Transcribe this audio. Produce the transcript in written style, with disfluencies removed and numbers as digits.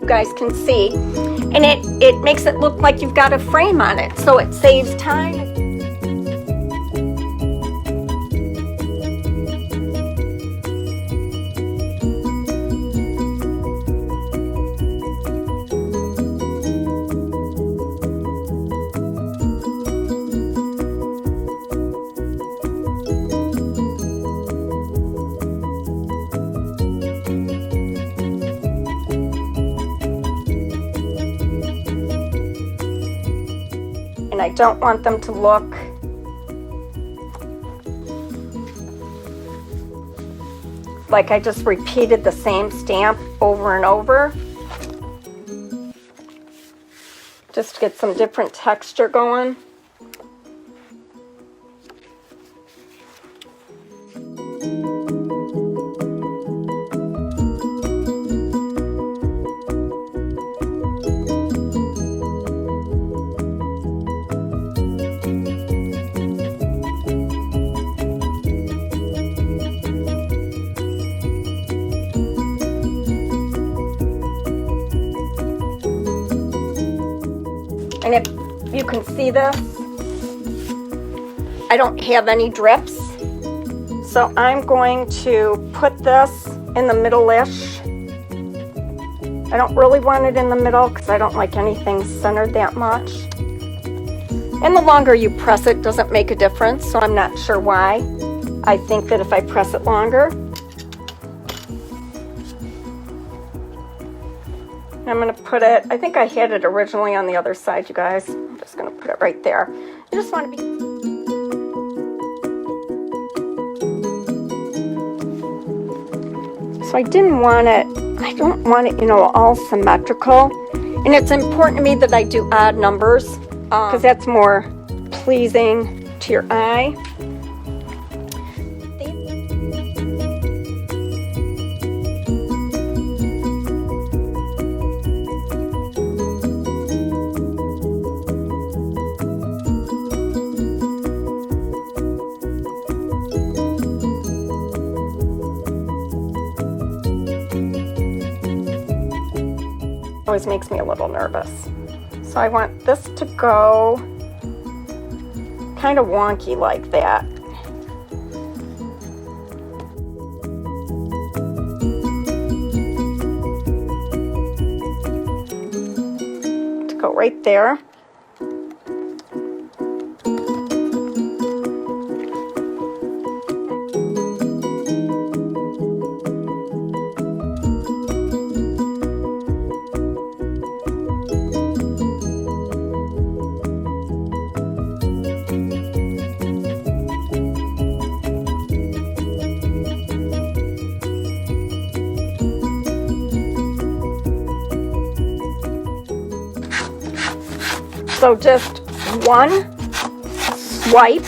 guys can see. And it makes it look like you've got a frame on it, so it saves time. And I don't want them to look like I just repeated the same stamp over and over. Just to get some different texture going. And if you can see this, I don't have any drips. So I'm going to put this in the middle-ish. I don't really want it in the middle because I don't like anything centered that much. And the longer you press it doesn't make a difference, so I'm not sure why. I think that if I press it longer, I'm going to put it, I think I had it originally on the other side, you guys. I'm just going to put it right there. You just want to be... So I don't want it, you know, all symmetrical. And it's important to me that I do odd numbers because that's more pleasing to your eye. Always makes me a little nervous. So I want this to go kind of wonky like that. To go right there. So just one swipe